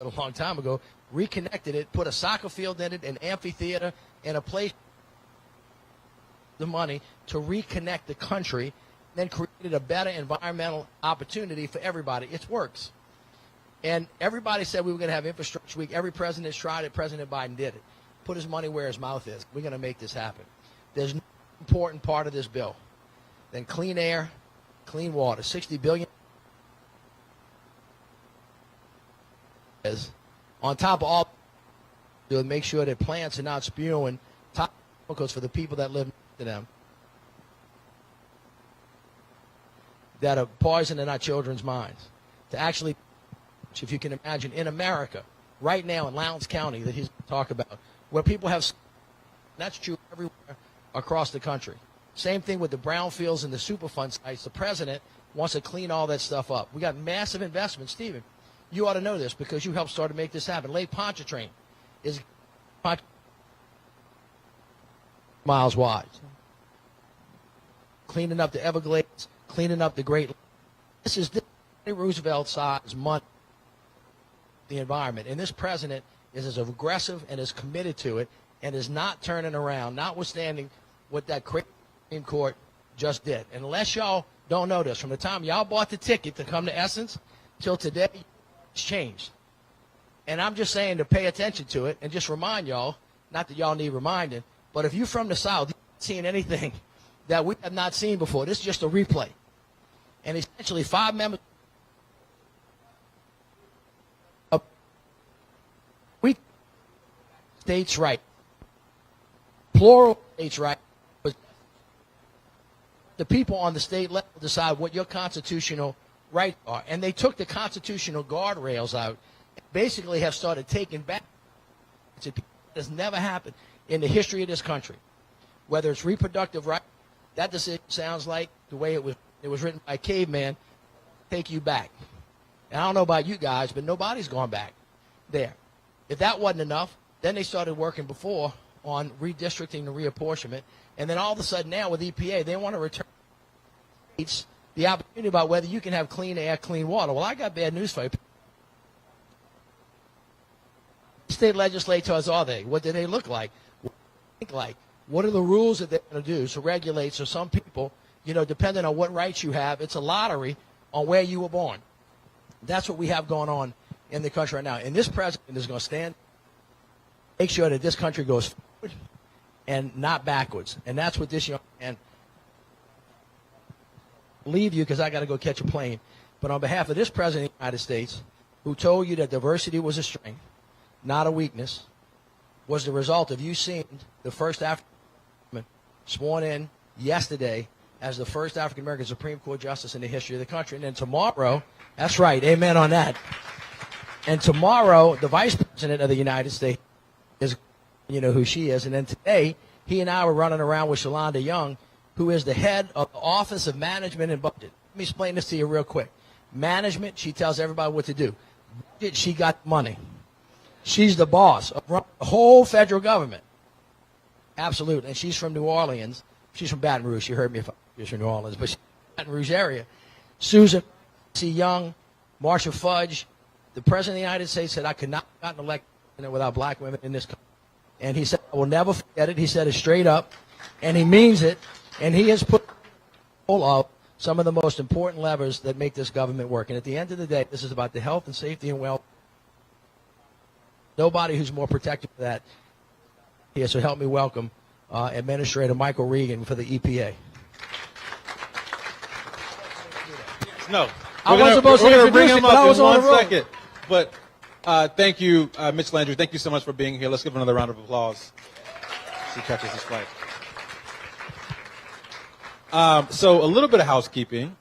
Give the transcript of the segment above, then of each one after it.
a long time ago, reconnected it, put a soccer field in it, an amphitheater, and a place the money to reconnect the country, then created a better environmental opportunity for everybody. It works. And everybody said we were going to have infrastructure week. Every president tried it. President Biden did it. Put his money where his mouth is. We're going to make this happen. There's no important part of this bill than clean air, clean water. $60 billion. On top of all, to make sure that plants are not spewing toxic chemicals for the people that live next to them that are poisoning our children's minds. To actually, if you can imagine, in America, right now in Lowndes County that he's talk about, where people have, that's true everywhere across the country. Same thing with the brownfields and the Superfund sites. The president wants to clean all that stuff up. We got massive investments, Stephen. You ought to know this because you helped start to make this happen. Lake Pontchartrain is miles wide. Cleaning up the Everglades, cleaning up the Great Lakes. This is Roosevelt-sized money the environment. And this president is as aggressive and as committed to it and is not turning around, notwithstanding what that crazy Supreme Court just did. And unless y'all don't know this, from the time y'all bought the ticket to come to Essence till today, it's changed. And I'm just saying to pay attention to it and just remind y'all, not that y'all need reminding, but if you're from the South, you've not seen anything that we have not seen before. This is just a replay. And essentially 5 members of states' right, plural states' right, but the people on the state level decide what your constitutional rights are. And they took the constitutional guardrails out and basically have started taking back. It has never happened in the history of this country. Whether it's reproductive rights, that decision sounds like the way it was written by a caveman, take you back. And I don't know about you guys, but nobody's gone back there. If that wasn't enough, then they started working before on redistricting and reapportionment. And then all of a sudden now with EPA, they want to return states the opportunity about whether you can have clean air, clean water. Well, I got bad news for you. State legislators are they? What do they look like? What do they think like? What are the rules that they're going to do to regulate? So some people, you know, depending on what rights you have, it's a lottery on where you were born. That's what we have going on in the country right now. And this president is going to stand, make sure that this country goes forward and not backwards. And that's what this young man, leave you because I got to go catch a plane. But on behalf of this president of the United States, who told you that diversity was a strength, not a weakness, was the result of you seeing the first African-American sworn in yesterday as the first African-American Supreme Court justice in the history of the country. And then tomorrow, that's right, amen on that. And tomorrow, the vice president of the United States is, you know who she is. And then today, he and I were running around with Shalonda Young, who is the head of the Office of Management and Budget. Let me explain this to you real quick. Management, she tells everybody what to do. Budget, she got money. She's the boss of the whole federal government. Absolutely. And she's from New Orleans. She's from Baton Rouge. She heard me if I was from New Orleans, but she's from the Baton Rouge area. Susan C. Young, Marsha Fudge, the President of the United States said, I could not have gotten elected without black women in this country. And he said, I will never forget it. He said it straight up, and he means it. And he has put all of some of the most important levers that make this government work. And at the end of the day, this is about the health and safety and welfare. Nobody who's more protected of that here. So help me welcome Administrator Michael Regan for the EPA. No, I wasn't supposed to introduce bring him but I up was in on one the roll. second. But thank you, Mitch Landry. Thank you so much for being here. Let's give him another round of applause. She catches his flight. So a little bit of housekeeping.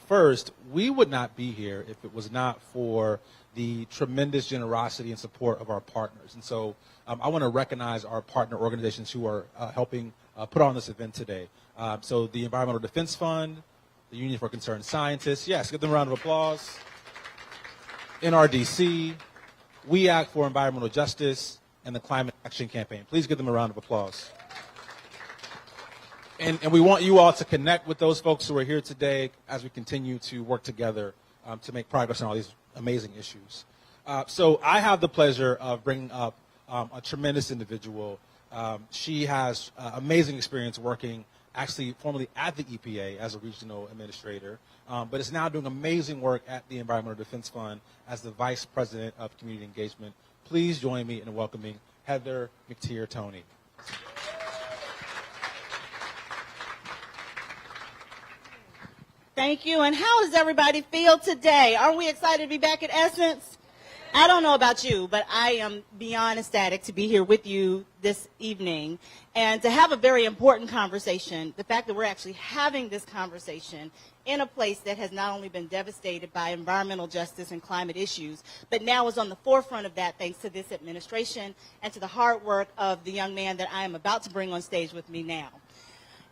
First, we would not be here if it was not for the tremendous generosity and support of our partners. And so I want to recognize our partner organizations who are helping put on this event today. So the Environmental Defense Fund, the Union for Concerned Scientists. Yes, give them a round of applause. NRDC, We Act for Environmental Justice, and the Climate Action Campaign. Please give them a round of applause. And we want you all to connect with those folks who are here today as we continue to work together to make progress on all these amazing issues. So I have the pleasure of bringing up a tremendous individual. She has amazing experience working actually formerly at the EPA as a regional administrator, but is now doing amazing work at the Environmental Defense Fund as the Vice President of Community Engagement. Please join me in welcoming Heather McTeer-Toney. Thank you. And how does everybody feel today? Aren't we excited to be back at Essence? I don't know about you, but I am beyond ecstatic to be here with you this evening and to have a very important conversation. The fact that we're actually having this conversation in a place that has not only been devastated by environmental justice and climate issues, but now is on the forefront of that thanks to this administration and to the hard work of the young man that I am about to bring on stage with me now.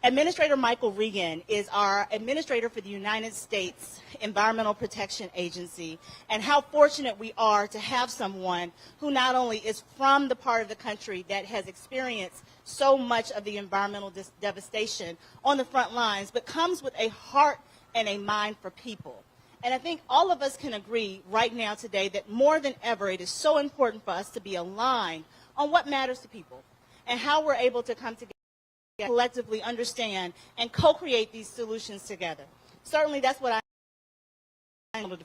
Administrator Michael Regan is our administrator for the United States Environmental Protection Agency, and how fortunate we are to have someone who not only is from the part of the country that has experienced so much of the environmental devastation on the front lines, but comes with a heart and a mind for people. And I think all of us can agree right now today that more than ever it is so important for us to be aligned on what matters to people and how we're able to come together, collectively understand and co-create these solutions together. Certainly that's what I'm able to do.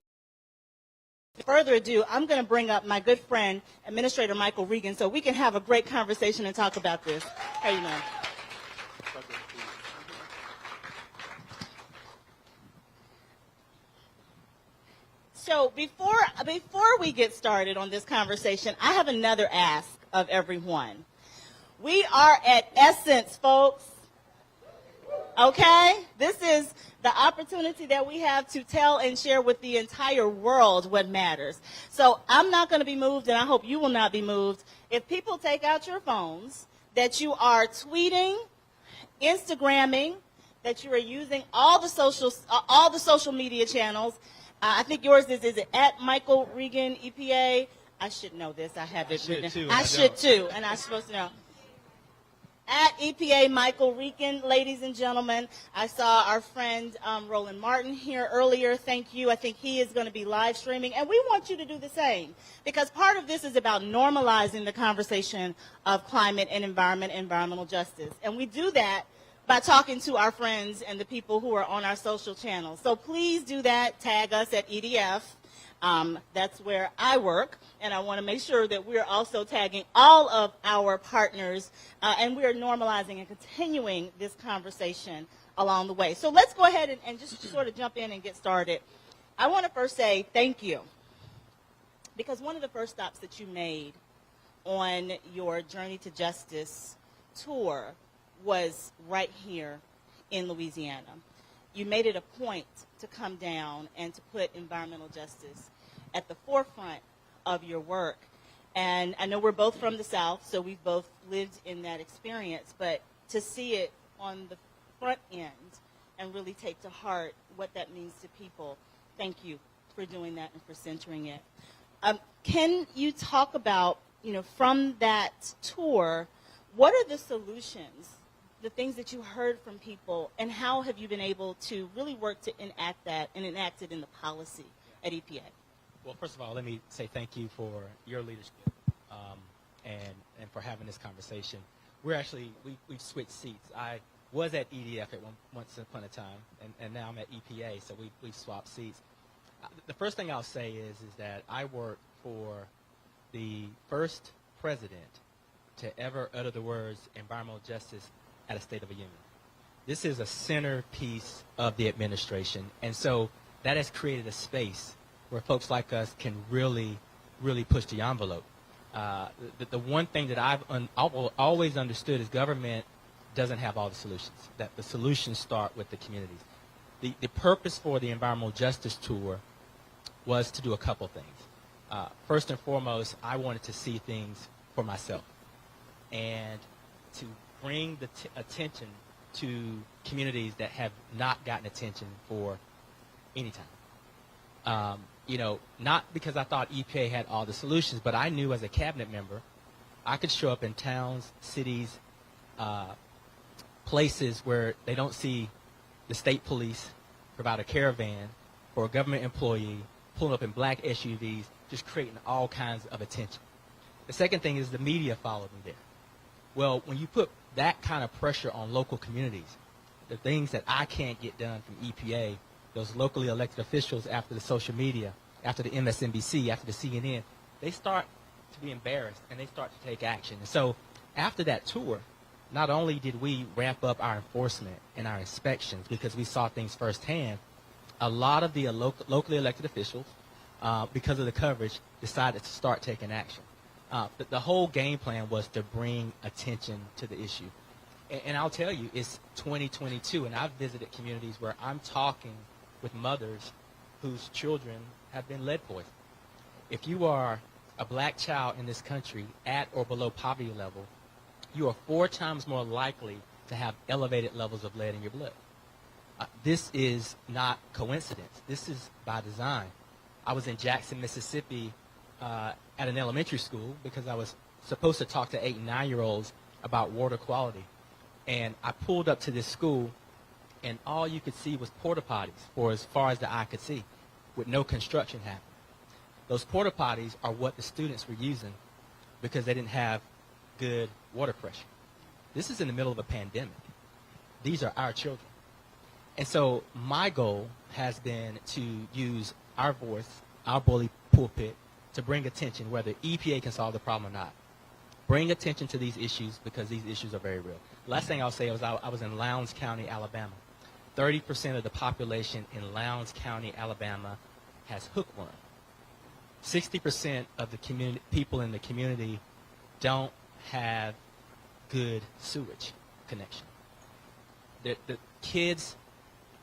Without further ado, I'm going to bring up my good friend, Administrator Michael Regan, so we can have a great conversation and talk about this. How are you doing? So before we get started on this conversation, I have another ask of everyone. We are at Essence, folks. Okay? This is the opportunity that we have to tell and share with the entire world what matters. So I'm not going to be moved, and I hope you will not be moved, if people take out your phones, that you are tweeting, Instagramming, that you are using all the social media channels. I think yours is it at Michael Regan, EPA? I should know this. I have it written. I should too, and I'm supposed to know. At EPA Michael Regan, ladies and gentlemen. I saw our friend Roland Martin here earlier. Thank you. I think he is going to be live streaming, and we want you to do the same, because part of this is about normalizing the conversation of climate and environmental justice, and we do that by talking to our friends and the people who are on our social channels. So please do that. Tag us at EDF. That's where I work, and I want to make sure that we're also tagging all of our partners, and we are normalizing and continuing this conversation along the way. So let's go ahead and just sort of jump in and get started. I want to first say thank you, because one of the first stops that you made on your Journey to Justice tour was right here in Louisiana. You made it a point to come down and to put environmental justice at the forefront of your work. And I know we're both from the South, so we've both lived in that experience, but to see it on the front end and really take to heart what that means to people, thank you for doing that and for centering it. Can you talk about, from that tour, what are the solutions, the things that you heard from people, and how have you been able to really work to enact that and enact it in the policy at EPA? Well, first of all, let me say thank you for your leadership and for having this conversation. We've switched seats. I was at EDF at once upon a time, and now I'm at EPA, so we've swapped seats. The first thing I'll say is that I work for the first president to ever utter the words environmental justice at a State of the Union. This is a centerpiece of the administration, and so that has created a space where folks like us can really push the envelope. The one thing that I've always understood is government doesn't have all the solutions, that the solutions start with the communities. The purpose for the Environmental Justice Tour was to do a couple things. First and foremost, I wanted to see things for myself and to bring the attention to communities that have not gotten attention for any time. Not because I thought EPA had all the solutions, but I knew as a cabinet member, I could show up in towns, cities, places where they don't see the state police provide a caravan for a government employee pulling up in black SUVs, just creating all kinds of attention. The second thing is the media followed me there. Well, when you put that kind of pressure on local communities, the things that I can't get done from EPA, those locally elected officials after the social media, after the MSNBC, after the CNN, they start to be embarrassed and they start to take action. And so after that tour, not only did we ramp up our enforcement and our inspections because we saw things firsthand, a lot of the locally elected officials, because of the coverage, decided to start taking action. The whole game plan was to bring attention to the issue. And I'll tell you, it's 2022, and I've visited communities where I'm talking with mothers whose children have been lead poisoned. If you are a black child in this country at or below poverty level, you are 4 times more likely to have elevated levels of lead in your blood. This is not coincidence. This is by design. I was in Jackson, Mississippi at an elementary school because I was supposed to talk to 8 and 9-year-olds about water quality. And I pulled up to this school, and all you could see was porta potties for as far as the eye could see, with no construction happening. Those porta potties are what the students were using because they didn't have good water pressure. This is in the middle of a pandemic. These are our children. And so my goal has been to use our voice, our bully pulpit, to bring attention, whether EPA can solve the problem or not. Bring attention to these issues because these issues are very real. Last thing I'll say was I was in Lowndes County, Alabama. 30% of the population in Lowndes County, Alabama has hookworm. 60% of the people in the community don't have good sewage connection. The kids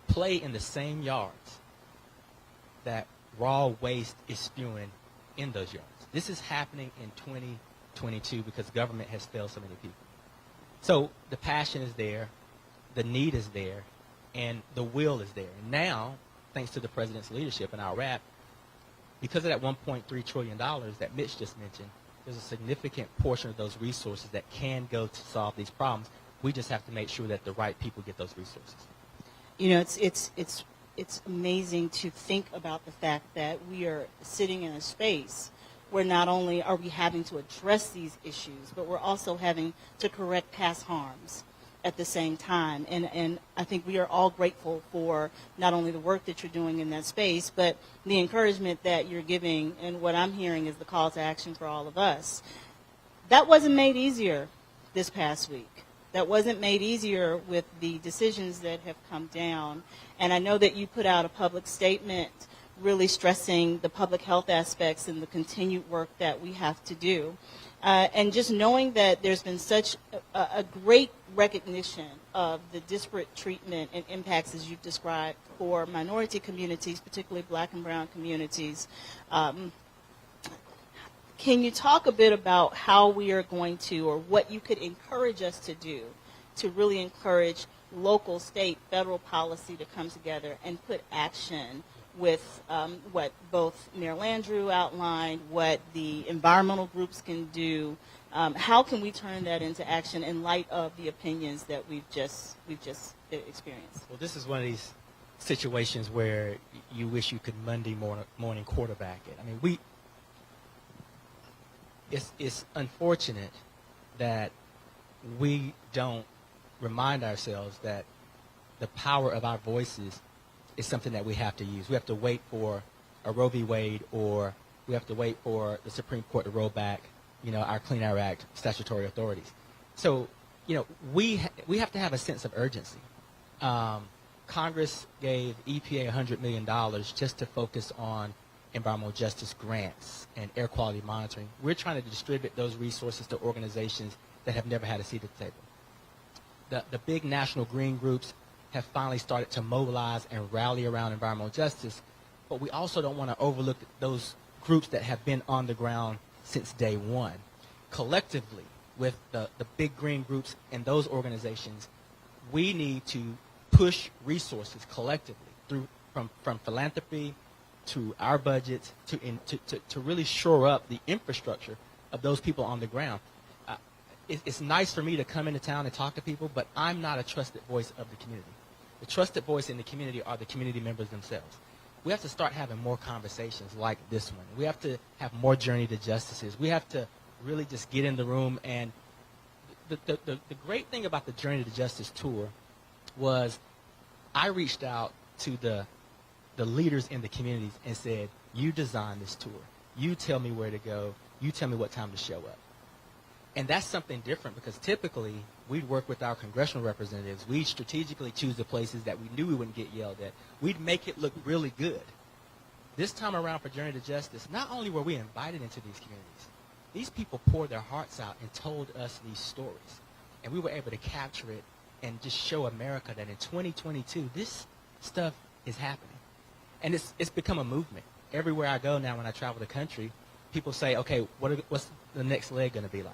play in the same yards that raw waste is spewing in those yards. This is happening in 2022 because government has failed so many people. So the passion is there, the need is there, and the will is there. And now, thanks to the president's leadership and our wrap, because of that $1.3 trillion that Mitch just mentioned, there's a significant portion of those resources that can go to solve these problems. We just have to make sure that the right people get those resources. You know, it's amazing to think about the fact that we are sitting in a space where not only are we having to address these issues, but we're also having to correct past harms at the same time. And I think we are all grateful for not only the work that you're doing in that space, but the encouragement that you're giving, and what I'm hearing is the call to action for all of us. That wasn't made easier this past week. That wasn't made easier with the decisions that have come down. And I know that you put out a public statement really stressing the public health aspects and the continued work that we have to do. And just knowing that there's been such a great recognition of the disparate treatment and impacts, as you've described, for minority communities, particularly black and brown communities. Can you talk a bit about how we are going to, or what you could encourage us to do to really encourage local, state, federal policy to come together and put action with what both Mayor Landrieu outlined, what the environmental groups can do? How can we turn that into action in light of the opinions that we've just experienced? Well, this is one of these situations where you wish you could Monday morning quarterback it. I mean, it's unfortunate that we don't remind ourselves that the power of our voices is something that we have to use. We have to wait for a Roe v. Wade, or we have to wait for the Supreme Court to roll back, our Clean Air Act statutory authorities. So, we have to have a sense of urgency. Congress gave EPA $100 million just to focus on environmental justice grants and air quality monitoring. We're trying to distribute those resources to organizations that have never had a seat at the table. The big national green groups have finally started to mobilize and rally around environmental justice, but we also don't want to overlook those groups that have been on the ground since day one. Collectively, with the big green groups and those organizations, we need to push resources collectively from philanthropy to our budgets to really shore up the infrastructure of those people on the ground. It's nice for me to come into town and talk to people, but I'm not a trusted voice of the community. The trusted voice in the community are the community members themselves. we have to start having more conversations like this one. We have to have more Journey to Justices. We have to really just get in the room. And the great thing about the Journey to Justice tour was I reached out to the leaders in the communities and said, you design this tour. You tell me where to go. You tell me what time to show up. And that's something different because typically we'd work with our congressional representatives. We'd strategically choose the places that we knew we wouldn't get yelled at. We'd make it look really good. This time around for Journey to Justice, not only were we invited into these communities, these people poured their hearts out and told us these stories. And we were able to capture it and just show America that in 2022, this stuff is happening. And it's become a movement. Everywhere I go now when I travel the country, people say, okay, what's the next leg going to be like?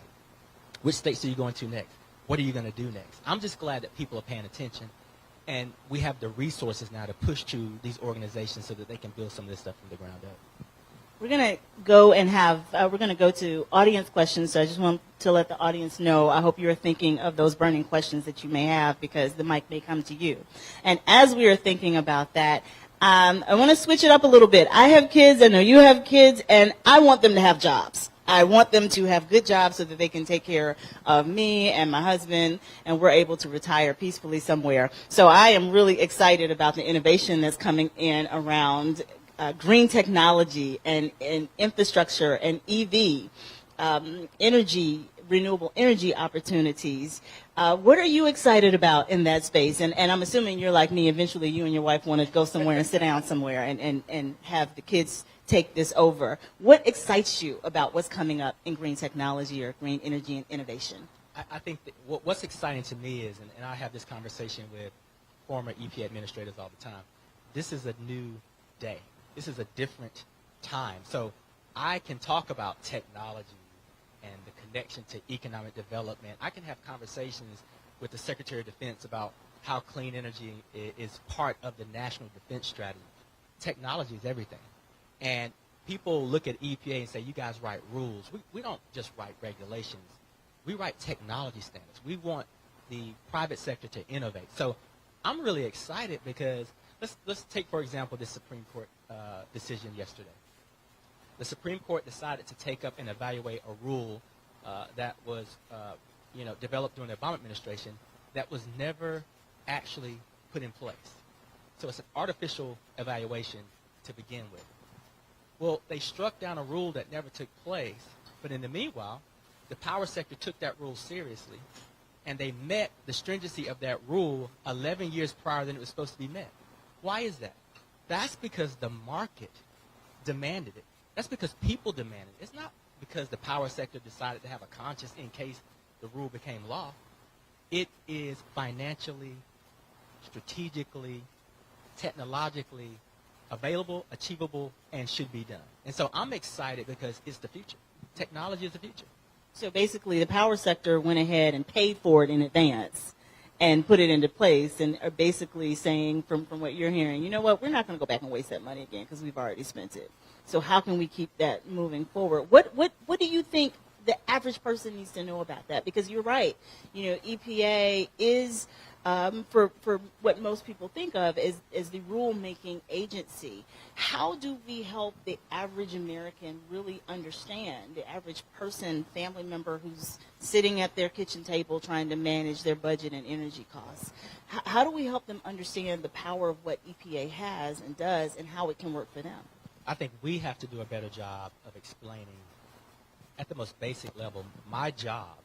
Which states are you going to next? What are you going to do next? I'm just glad that people are paying attention, and we have the resources now to push to these organizations so that they can build some of this stuff from the ground up. We're going to go and we're going to go to audience questions, so I just want to let the audience know, I hope you're thinking of those burning questions that you may have because the mic may come to you. And as we are thinking about that, I want to switch it up a little bit. I have kids, I know you have kids, and I want them to have jobs. I want them to have good jobs so that they can take care of me and my husband, and we're able to retire peacefully somewhere. So I am really excited about the innovation that's coming in around green technology and infrastructure and EV, renewable energy opportunities. What are you excited about in that space? And I'm assuming you're like me, eventually you and your wife want to go somewhere and sit down somewhere and have the kids take this over. What excites you about what's coming up in green technology or green energy and innovation? I think that what's exciting to me is, and I have this conversation with former EPA administrators all the time, this is a new day. This is a different time. So I can talk about technology and the connection to economic development. I can have conversations with the Secretary of Defense about how clean energy is part of the national defense strategy. Technology is everything. And people look at EPA and say, you guys write rules. We don't just write regulations. We write technology standards. We want the private sector to innovate. So I'm really excited because let's take, for example, this Supreme Court decision yesterday. The Supreme Court decided to take up and evaluate a rule that was developed during the Obama administration that was never actually put in place. So it's an artificial evaluation to begin with. Well, they struck down a rule that never took place, but in the meanwhile, the power sector took that rule seriously, and they met the stringency of that rule 11 years prior than it was supposed to be met. Why is that? That's because the market demanded it. That's because people demanded it. It's not because the power sector decided to have a conscience in case the rule became law. It is financially, strategically, technologically available, achievable, and should be done. And so I'm excited because it's the future. Technology is the future. So basically the power sector went ahead and paid for it in advance and put it into place and are basically saying from what you're hearing, you know what, we're not going to go back and waste that money again because we've already spent it. So how can we keep that moving forward? What do you think the average person needs to know about that? Because you're right. EPA is, for what most people think of as the rule-making agency. How do we help the average American really understand, the average person, family member who's sitting at their kitchen table trying to manage their budget and energy costs? How do we help them understand the power of what EPA has and does and how it can work for them? I think we have to do a better job of explaining at the most basic level. My job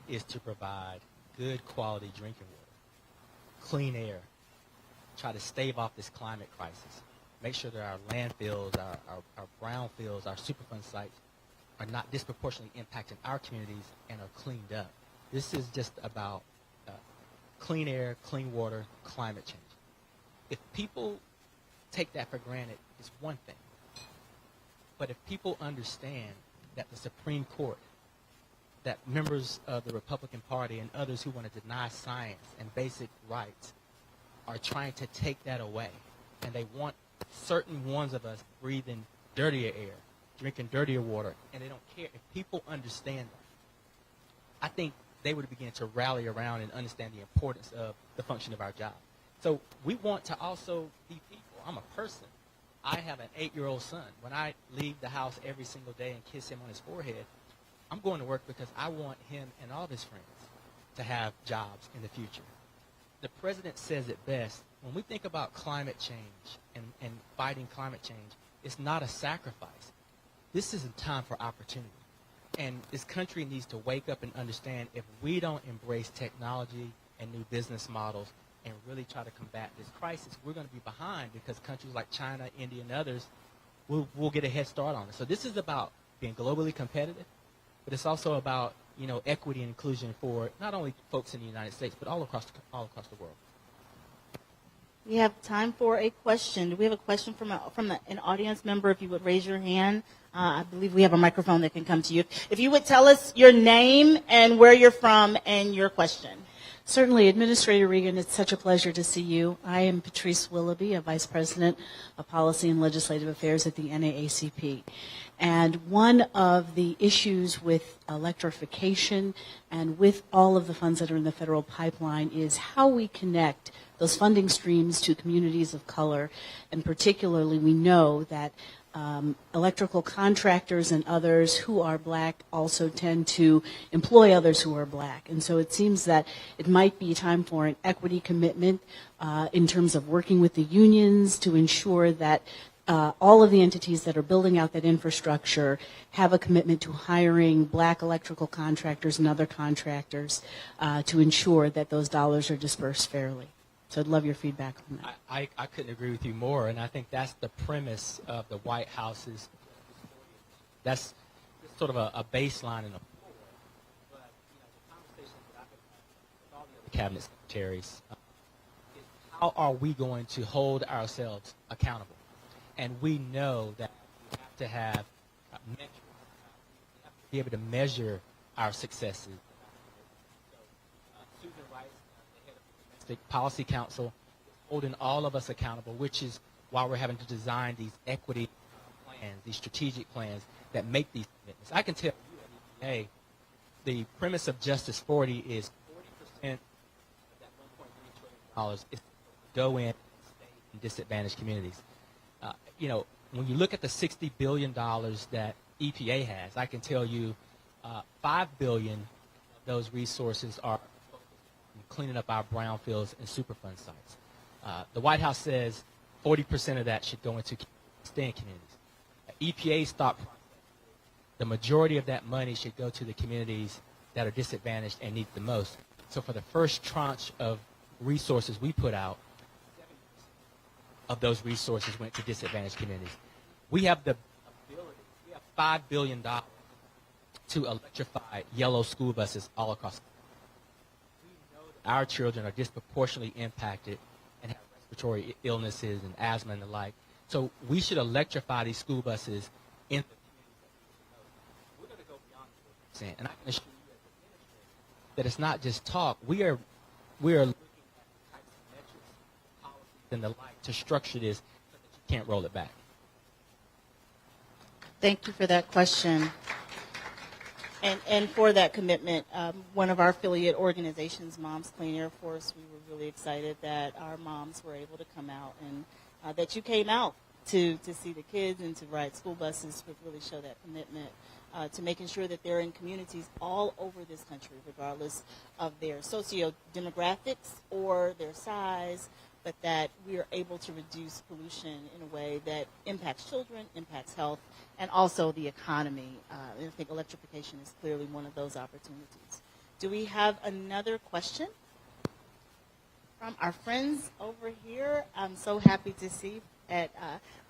is to provide good quality drinking water, clean air, try to stave off this climate crisis, make sure that our landfills, our brownfields, our Superfund sites are not disproportionately impacting our communities and are cleaned up. This is just about clean air, clean water, climate change. If people take that for granted, it's one thing. But if people understand that the Supreme Court, that members of the Republican Party and others who want to deny science and basic rights are trying to take that away, and they want certain ones of us breathing dirtier air, drinking dirtier water, and they don't care. If people understand that, I think they would begin to rally around and understand the importance of the function of our job. So we want to also be people. I'm a person. I have an 8-year-old son. When I leave the house every single day and kiss him on his forehead, I'm going to work because I want him and all of his friends to have jobs in the future. The president says it best. When we think about climate change and fighting climate change, it's not a sacrifice. This is a time for opportunity. And this country needs to wake up and understand if we don't embrace technology and new business models and really try to combat this crisis, we're going to be behind because countries like China, India, and others will get a head start on it. So this is about being globally competitive, but it's also about, you know, equity and inclusion for not only folks in the United States, but all across the world. We have time for a question. Do we have a question from an audience member? If you would raise your hand. I believe we have a microphone that can come to you. If you would tell us your name and where you're from and your question. Certainly. Administrator Regan, it's such a pleasure to see you. I am Patrice Willoughby, a Vice President of Policy and Legislative Affairs at the NAACP. And one of the issues with electrification and with all of the funds that are in the federal pipeline is how we connect those funding streams to communities of color. And particularly, we know that electrical contractors and others who are black also tend to employ others who are black. And so it seems that it might be time for an equity commitment in terms of working with the unions to ensure that all of the entities that are building out that infrastructure have a commitment to hiring black electrical contractors and other contractors to ensure that those dollars are dispersed fairly. So I'd love your feedback on that. I couldn't agree with you more, and I think that's the premise of the White House's. That's sort of a baseline and a floor. But the conversations that I've been having with all the other cabinet secretaries is how are we going to hold ourselves accountable? And we know that we have to have metrics. We have to be able to measure our successes. So, Susan Rice, the head of the Domestic Policy Council, is holding all of us accountable, which is why we're having to design these equity plans, these strategic plans that make these commitments. I can tell you, hey, the premise of Justice 40 is 40% of that $1.3 trillion is to go in and stay in disadvantaged communities. When you look at the $60 billion that EPA has, I can tell you $5 billion of those resources are cleaning up our brownfields and Superfund sites. The White House says 40% of that should go into stay-in communities. EPA's thought process, the majority of that money should go to the communities that are disadvantaged and need it the most. So for the first tranche of resources we put out, of those resources went to disadvantaged communities. We have the ability, we have $5 billion to electrify yellow school buses all across the country. We know that our children are disproportionately impacted and have respiratory illnesses and asthma and the like. So we should electrify these school buses in the communities that we know. We're going to go beyond 40%. And I can assure you as an administrator that it's not just talk. We are looking at the types of metrics, policies, and the like to structure this so that you can't roll it back. Thank you for that question. And for that commitment, one of our affiliate organizations, Moms Clean Air Force, we were really excited that our moms were able to come out and that you came out to see the kids and to ride school buses, but really show that commitment to making sure that they're in communities all over this country, regardless of their socio-demographics or their size, but that we are able to reduce pollution in a way that impacts children, impacts health, and also the economy. I think electrification is clearly one of those opportunities. Do we have another question from our friends over here? I'm so happy to see at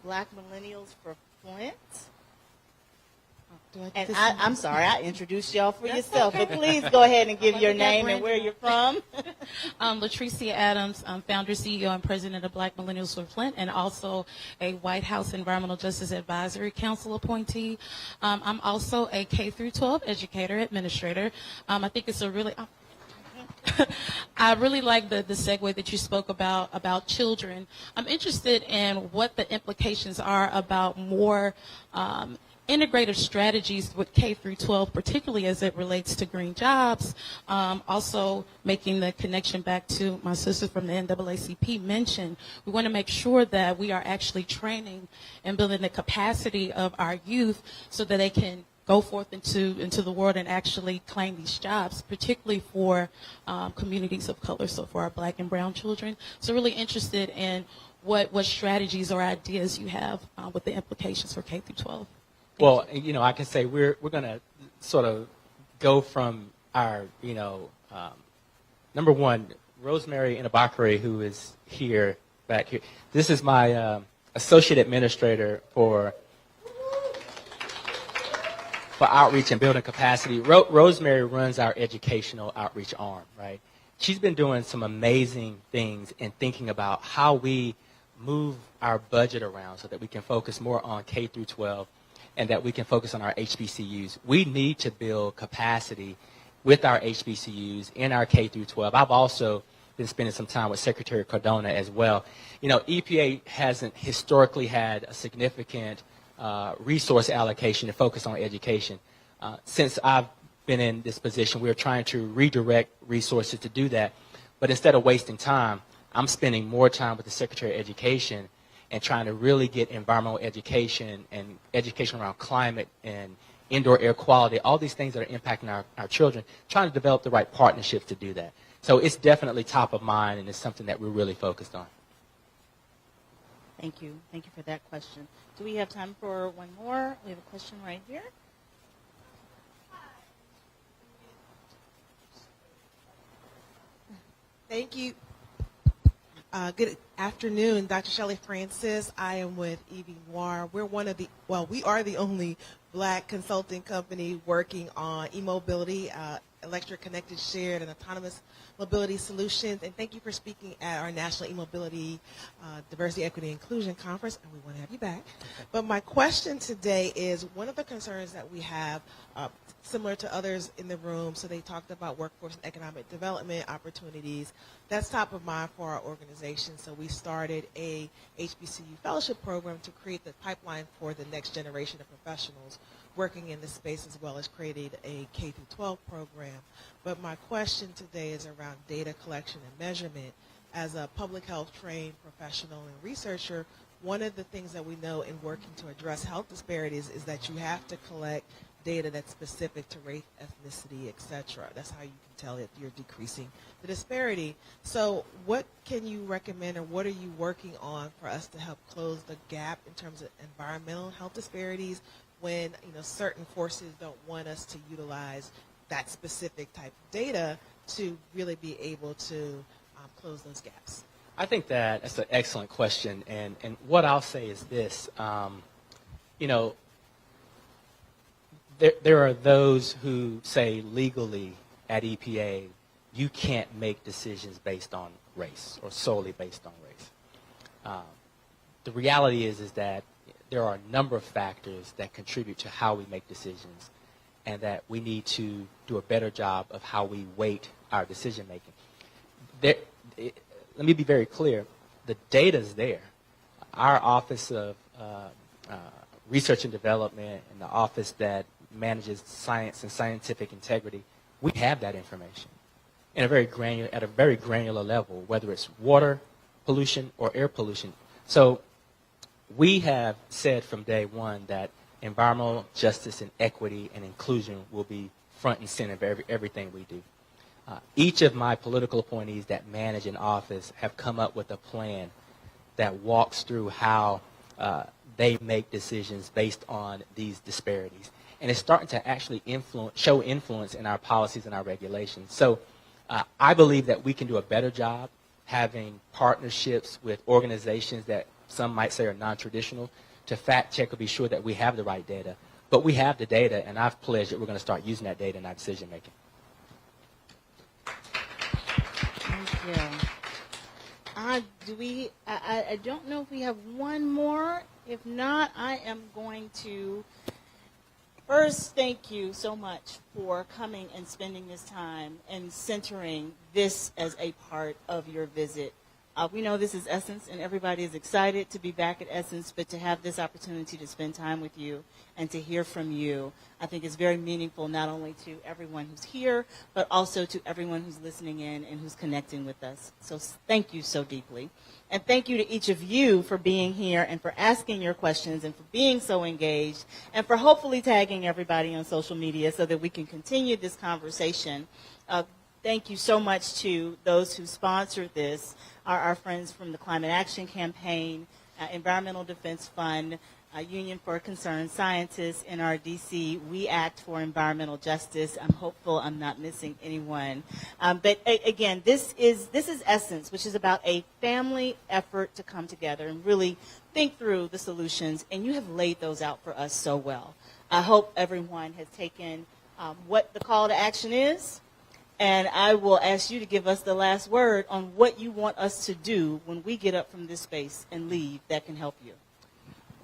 Black Millennials for Flint. And I'm sorry, I introduced y'all for yourself, but please go ahead and give your name and where you're from. Latricia Adams, founder, CEO, and president of Black Millennials for Flint, and also a White House Environmental Justice Advisory Council appointee. I'm also a K-12 educator, administrator. I think it's a really... I really like the segue that you spoke about children. I'm interested in what the implications are about more integrative strategies with K through 12, particularly as it relates to green jobs. Also making the connection back to my sisters from the NAACP mentioned, we want to make sure that we are actually training and building the capacity of our youth so that they can go forth into the world and actually claim these jobs, particularly for communities of color, so for our black and brown children. So really interested in what strategies or ideas you have with the implications for K through 12. Well, you know, I can say we're going to sort of go from our, you know, number one, Rosemary Inabakari, who is here, back here. This is my associate administrator for outreach and building capacity. Rosemary runs our educational outreach arm, right? She's been doing some amazing things in thinking about how we move our budget around so that we can focus more on K through 12 and that we can focus on our HBCUs. We need to build capacity with our HBCUs in our K through 12. I've also been spending some time with Secretary Cardona as well. You know, EPA hasn't historically had a significant resource allocation to focus on education. Since I've been in this position, we're trying to redirect resources to do that. But instead of wasting time, I'm spending more time with the Secretary of Education and trying to really get environmental education and education around climate and indoor air quality, all these things that are impacting our children, trying to develop the right partnerships to do that. So it's definitely top of mind, and it's something that we're really focused on. Thank you. Thank you for that question. Do we have time for one more? We have a question right here. Thank you. Good afternoon, Dr. Shelley Francis. I am with EV Noir. We are the only black consulting company working on e-mobility, electric, connected, shared, and autonomous mobility solutions. And thank you for speaking at our National E-Mobility Diversity, Equity, Inclusion Conference, and we want to have you back. But my question today is, one of the concerns that we have, similar to others in the room, so they talked about workforce and economic development opportunities. That's top of mind for our organization, so we started a HBCU fellowship program to create the pipeline for the next generation of professionals working in this space, as well as created a K through 12 program. But my question today is around data collection and measurement. As a public health trained professional and researcher, one of the things that we know in working to address health disparities is that you have to collect data that's specific to race, ethnicity, etc. That's how you can tell if you're decreasing the disparity. So what can you recommend, or what are you working on for us to help close the gap in terms of environmental health disparities when certain forces don't want us to utilize that specific type of data to really be able to close those gaps? I think that's an excellent question, and what I'll say is this, there are those who say legally at EPA you can't make decisions based on race or solely based on race. The reality is that there are a number of factors that contribute to how we make decisions, and that we need to do a better job of how we weight our decision making. Let me be very clear. The data's there. Our Office of Research and Development and the office that manages science and scientific integrity, we have that information at a very granular level, whether it's water pollution or air pollution. So we have said from day one that environmental justice and equity and inclusion will be front and center of everything we do. Each of my political appointees that manage an office have come up with a plan that walks through how they make decisions based on these disparities. And it's starting to actually show influence in our policies and our regulations. So I believe that we can do a better job having partnerships with organizations that some might say are non-traditional to fact check or be sure that we have the right data. But we have the data, and I've pledged that we're going to start using that data in our decision making. Thank you. I don't know if we have one more. If not, I am going to first thank you so much for coming and spending this time and centering this as a part of your visit We know this is Essence, and everybody is excited to be back at Essence, but to have this opportunity to spend time with you and to hear from you, I think is very meaningful, not only to everyone who's here, but also to everyone who's listening in and who's connecting with us. So thank you so deeply. And thank you to each of you for being here and for asking your questions and for being so engaged and for hopefully tagging everybody on social media so that we can continue this conversation. Thank you so much to those who sponsored this, our friends from the Climate Action Campaign, Environmental Defense Fund, Union for Concerned Scientists, NRDC, We Act for Environmental Justice. I'm hopeful I'm not missing anyone. But again, this is Essence, which is about a family effort to come together and really think through the solutions, and you have laid those out for us so well. I hope everyone has taken what the call to action is. And I will ask you to give us the last word on what you want us to do when we get up from this space and leave that can help you.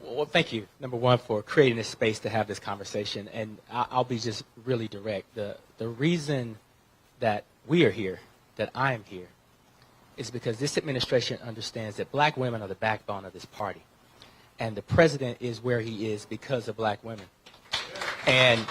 Well, thank you, number one, for creating this space to have this conversation. And I'll be just really direct. The reason that we are here, that I am here, is because this administration understands that black women are the backbone of this party. And the president is where he is because of black women. And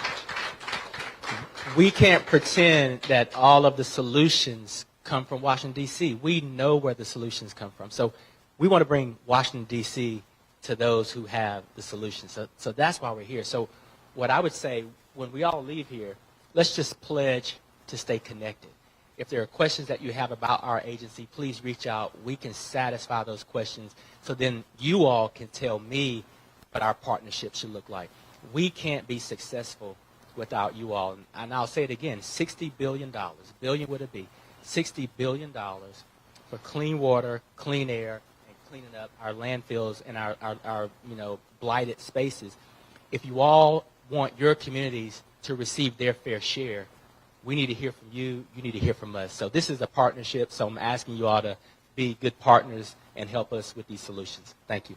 we can't pretend that all of the solutions come from Washington, D.C. We know where the solutions come from. So we want to bring Washington, D.C. to those who have the solutions. So that's why we're here. So what I would say, when we all leave here, let's just pledge to stay connected. If there are questions that you have about our agency, please reach out. We can satisfy those questions so then you all can tell me what our partnership should look like. We can't be successful without you all. And I'll say it again, $60 billion, billion would it be, $60 billion for clean water, clean air, and cleaning up our landfills and our blighted spaces. If you all want your communities to receive their fair share, we need to hear from you. You need to hear from us. So this is a partnership, so I'm asking you all to be good partners and help us with these solutions. Thank you.